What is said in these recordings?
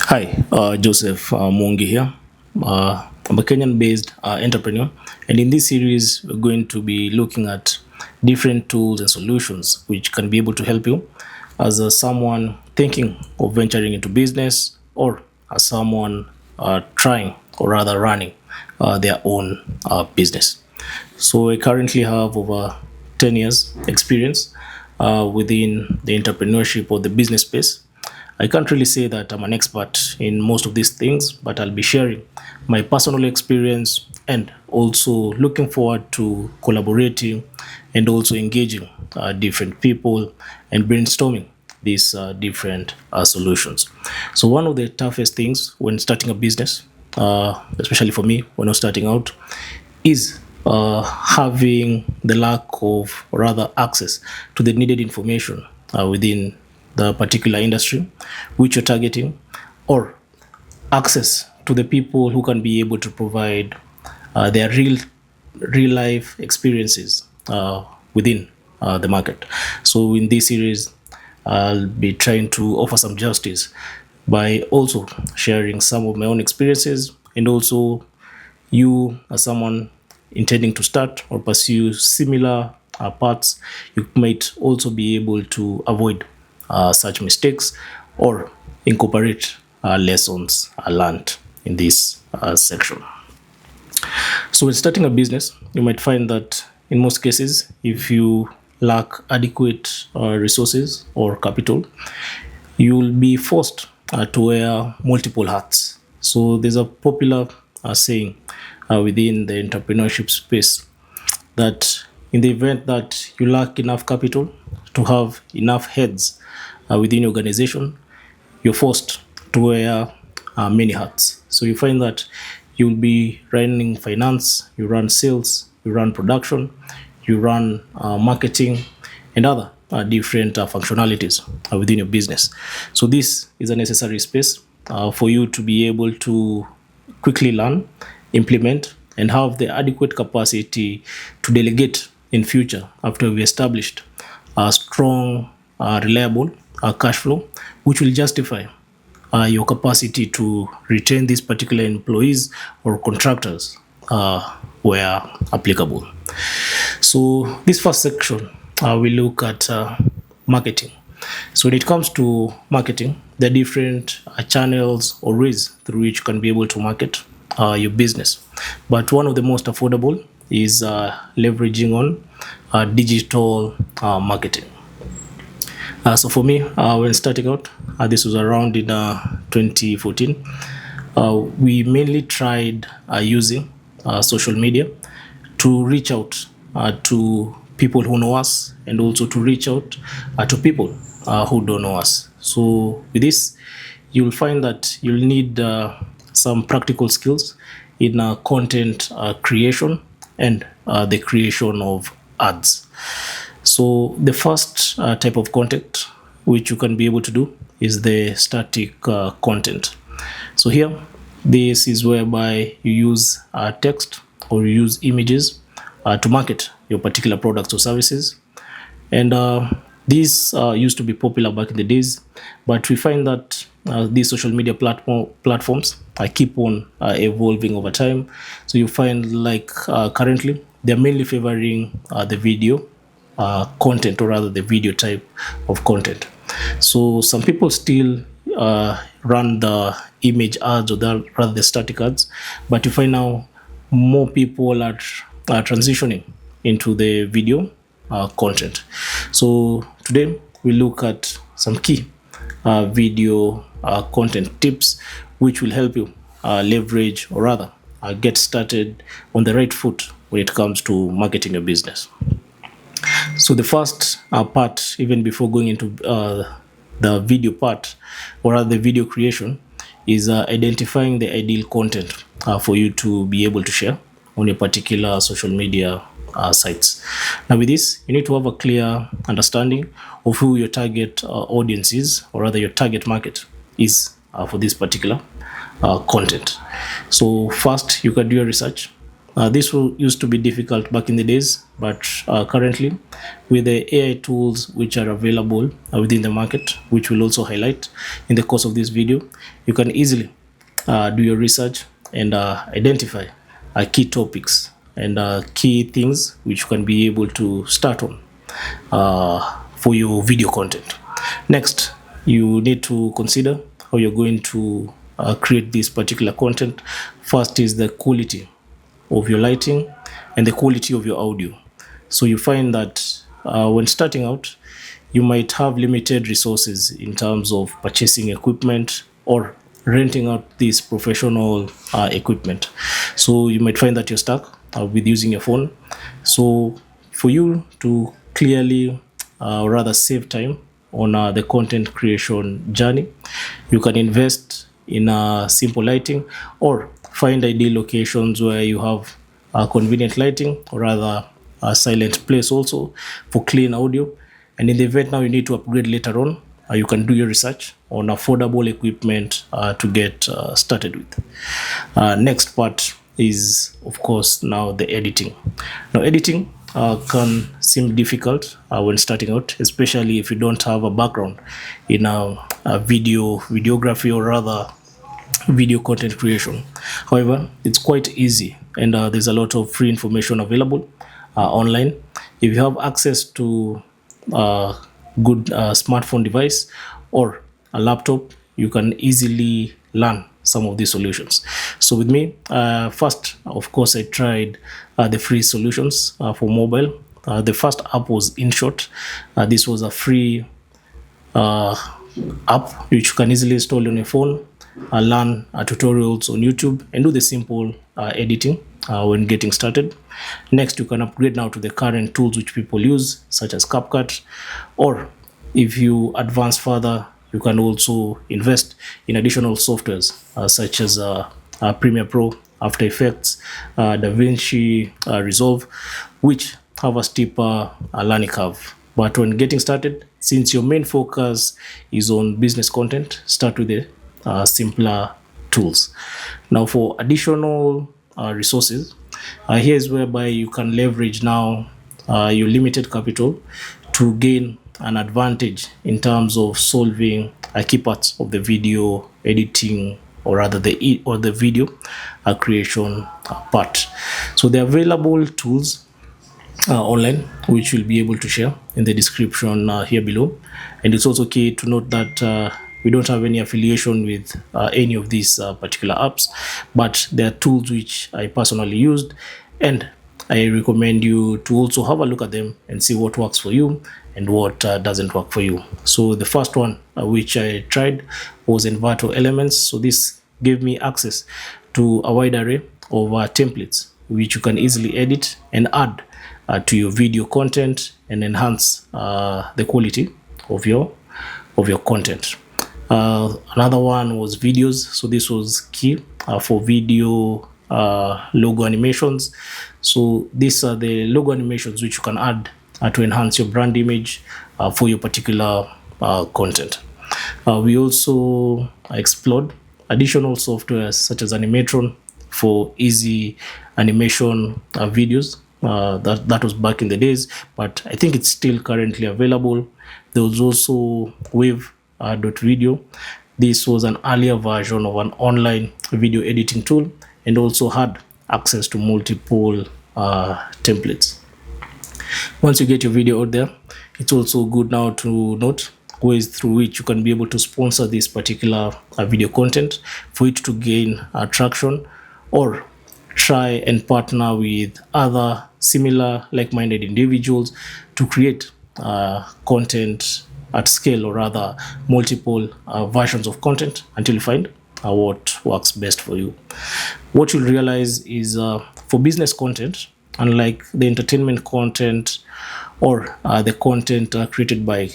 Hi, Joseph Mwangi here. I'm a Kenyan-based entrepreneur, and in this series, we're going to be looking at different tools and solutions which can be able to help you as someone thinking of venturing into business, or as someone trying or rather running their own business. So I currently have over 10 years experience within the entrepreneurship or the business space. I can't really say that I'm an expert in most of these things, but I'll be sharing my personal experience and also looking forward to collaborating and also engaging different people and brainstorming these different solutions. So one of the toughest things when starting a business, especially for me when I was starting out, is having the lack of, or rather access to the needed information within the particular industry which you're targeting, or access to the people who can be able to provide their real life experiences within the market. So in this series, I'll be trying to offer some justice by also sharing some of my own experiences, and also you as someone intending to start or pursue similar paths, you might also be able to avoid such mistakes or incorporate lessons learned in this section. So when starting a business, you might find that in most cases, if you lack adequate resources or capital, you'll be forced to wear multiple hats. So there's a popular saying within the entrepreneurship space that in the event that you lack enough capital to have enough heads within your organization, you're forced to wear many hats. So you find that you'll be running finance, you run sales, you run production, you run marketing, and other different functionalities within your business. So this is a necessary space for you to be able to quickly learn, implement, and have the adequate capacity to delegate in future after we established a strong, reliable cash flow, which will justify your capacity to retain these particular employees or contractors where applicable. So this first section, we look at marketing. So when it comes to marketing, there are different channels or ways through which you can be able to market your business. But one of the most affordable is leveraging on digital marketing. So for me, when starting out, this was around in 2014, we mainly tried using social media to reach out to people who know us, and also to reach out to people who don't know us. So with this, you'll find that you'll need some practical skills in content creation and the creation of ads. So the first type of content which you can be able to do is the static content. So here, this is whereby you use text or you use images to market your particular products or services. And these used to be popular back in the days, but we find that these social media platforms keep on evolving over time. So you find like currently they're mainly favoring the video content, or rather the video type of content. So some people still run the image ads, or rather the static ads, but you find now more people are transitioning into the video content. So today we look at some key video content tips which will help you leverage, or rather get started on the right foot when it comes to marketing your business. So the first part, even before going into the video part, or rather the video creation, is identifying the ideal content for you to be able to share on your particular social media sites. Now with this, you need to have a clear understanding of who your target audience is, or rather your target market is for this particular content. So first, you can do your research Used to be difficult back in the days, but currently, with the AI tools which are available within the market, which we'll also highlight in the course of this video, you can easily do your research and identify key topics and key things which you can be able to start on for your video content. Next, you need to consider how you're going to create this particular content. First is the quality of your lighting and the quality of your audio. So you find that when starting out, you might have limited resources in terms of purchasing equipment or renting out this professional equipment. So you might find that you're stuck with using your phone. So for you to clearly rather save time on the content creation journey, you can invest in simple lighting or find ideal locations where you have convenient lighting, or rather a silent place also for clean audio. And in the event now you need to upgrade later on, you can do your research on affordable equipment to get started with. Next part is, of course, now the editing. Now, editing can seem difficult when starting out, especially if you don't have a background in videography, or rather video content creation. However, it's quite easy, and there's a lot of free information available online. If you have access to a good smartphone device or a laptop, you can easily learn some of these solutions. So with me, first, of course, I tried the free solutions for mobile. The first app was InShot. This was a free app which you can easily install on your phone, learn tutorials on YouTube, and do the simple editing when getting started. Next, you can upgrade now to the current tools which people use, such as CapCut, or if you advance further, you can also invest in additional softwares such as Premiere Pro, After Effects, DaVinci Resolve, which have a steeper learning curve. But when getting started, since your main focus is on business content, start with the simpler tools. Now, for additional resources, here's whereby you can leverage now your limited capital to gain an advantage in terms of solving key parts of the video editing, or rather the video creation part. So the available tools online, which we'll be able to share in the description here below. And it's also key to note that we don't have any affiliation with any of these particular apps, but they are tools which I personally used, and I recommend you to also have a look at them and see what works for you and what doesn't work for you. So the first one which I tried was Envato Elements. So this gave me access to a wide array of templates which you can easily edit and add to your video content and enhance the quality of your content. Another one was videos. So this was key for video logo animations. So these are the logo animations which you can add to enhance your brand image for your particular content. We also explored additional software such as Animatron for easy animation videos. That was back in the days, but I think it's still currently available. There was also Wave.video. This was an earlier version of an online video editing tool, and also had access to multiple templates. Once you get your video out there, it's also good now to note ways through which you can be able to sponsor this particular video content for it to gain traction, or try and partner with other similar like-minded individuals to create content at scale, or rather multiple versions of content, until you find what works best for you. What you'll realize is for business content, unlike the entertainment content or the content created by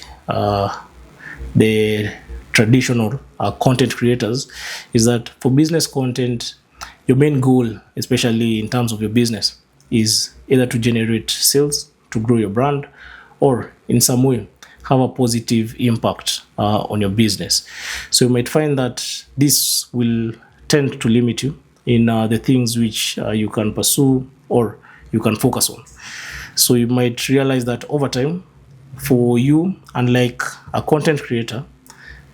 the traditional content creators, is that for business content, your main goal, especially in terms of your business, is either to generate sales, to grow your brand, or in some way have a positive impact on your business. So you might find that this will tend to limit you in the things which you can pursue or you can focus on. So you might realize that over time, for you, unlike a content creator,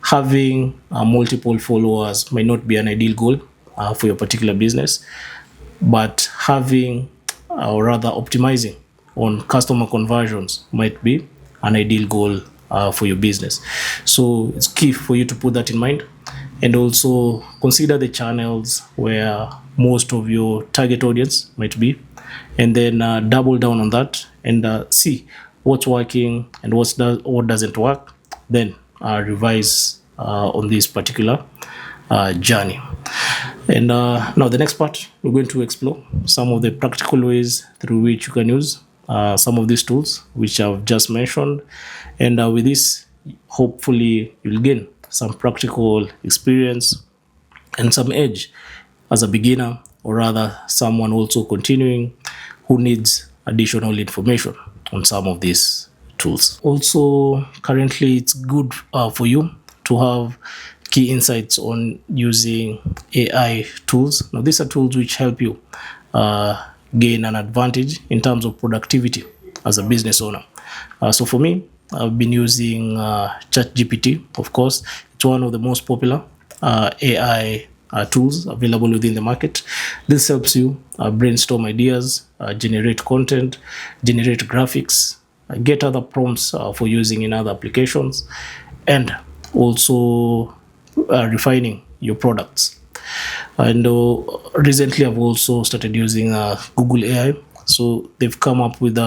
having multiple followers might not be an ideal goal for your particular business, but having or rather optimizing on customer conversions might be an ideal goal for your business. So it's key for you to put that in mind, and also consider the channels where most of your target audience might be, and then double down on that and see what's working and what doesn't work, then revise on this particular journey. And now the next part, we're going to explore some of the practical ways through which you can use some of these tools which I've just mentioned. And with this, hopefully you'll gain some practical experience and some edge as a beginner, or rather someone also continuing who needs additional information on some of these tools. Also, currently it's good for you to have key insights on using AI tools. Now, these are tools which help you gain an advantage in terms of productivity as a business owner. So for me, I've been using ChatGPT. Of course, it's one of the most popular AI tools available within the market. This helps you brainstorm ideas, generate content, generate graphics, get other prompts for using in other applications, and also refining your products. And recently I've also started using Google AI. So they've come up with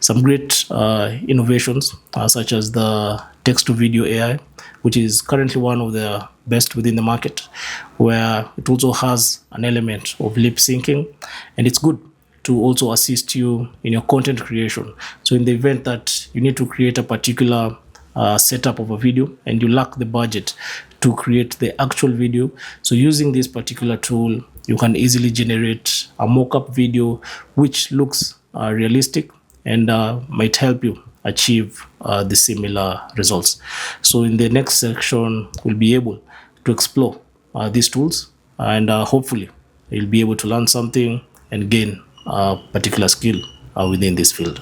some great innovations such as the text to video AI, which is currently one of the best within the market, where it also has an element of lip syncing, and it's good to also assist you in your content creation. So in the event that you need to create a particular setup of a video and you lack the budget to create the actual video, so using this particular tool, you can easily generate a mock-up video which looks realistic and might help you achieve the similar results. So in the next section, we'll be able to explore these tools, and hopefully you'll be able to learn something and gain a particular skill within this field.